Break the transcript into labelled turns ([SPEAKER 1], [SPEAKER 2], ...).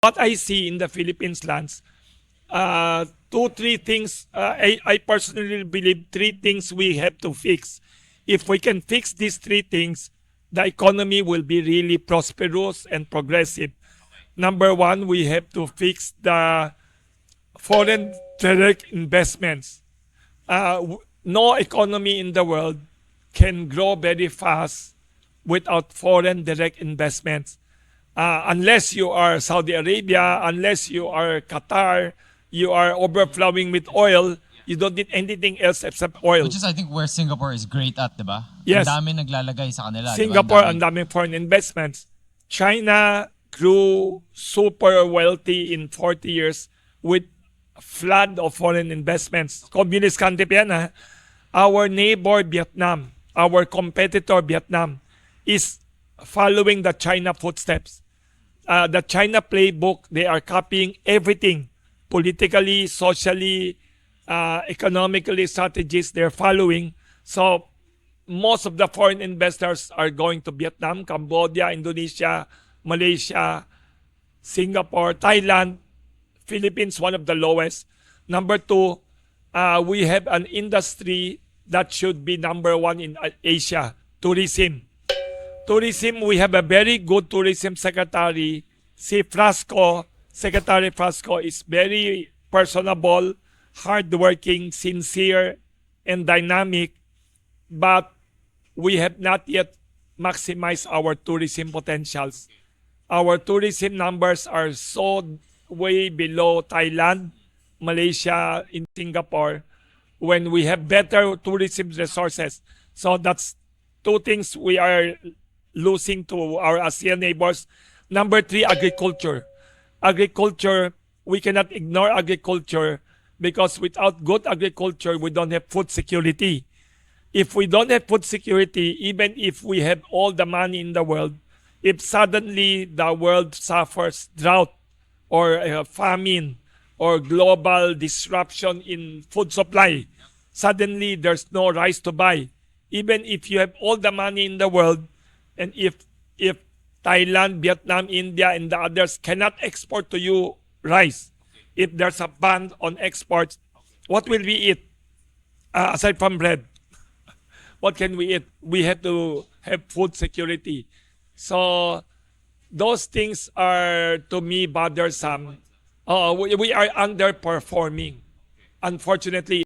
[SPEAKER 1] what I see in the Philippines lands, two, three things. I personally believe three things we have to fix. If we can fix these three things, the economy will be really prosperous and progressive. Number one, we have to fix the foreign direct investments. No economy in the world can grow very fast without foreign direct investments. Unless you are Saudi Arabia, unless you are Qatar, you are overflowing with oil, you don't need anything else except oil.
[SPEAKER 2] Which is I think where Singapore is great at, di ba?
[SPEAKER 1] Yes.
[SPEAKER 2] Ang dami naglalagay sa kanila.
[SPEAKER 1] Singapore,
[SPEAKER 2] di
[SPEAKER 1] ang
[SPEAKER 2] ba?
[SPEAKER 1] daming foreign investments. China grew super wealthy in 40 years with flood of foreign investments. Communist country pa yan, ha? Our neighbor Vietnam, our competitor Vietnam, is following the China footsteps. The China playbook, they are copying everything. Politically, socially, economically, strategies they're following. So most of the foreign investors are going to Vietnam, Cambodia, Indonesia, Malaysia, Singapore, Thailand, Philippines, one of the lowest. Number two, we have an industry that should be number one in Asia, tourism. Tourism, we have a very good tourism secretary. Si Frasco, Secretary Frasco is very personable, hardworking, sincere, and dynamic. But we have not yet maximized our tourism potentials. Our tourism numbers are so way below Thailand, Malaysia, in Singapore, when we have better tourism resources. So that's two things we are losing to our ASEAN neighbors. Number three, agriculture. Agriculture, we cannot ignore agriculture because without good agriculture, we don't have food security. If we don't have food security, even if we have all the money in the world, if suddenly the world suffers drought or famine or global disruption in food supply, suddenly there's no rice to buy. Even if you have all the money in the world, and if Thailand, Vietnam, India, and the others cannot export to you rice, if there's a ban on exports, what will we eat aside from bread? What can we eat? We have to have food security. So those things are, to me, bothersome. We are underperforming, unfortunately.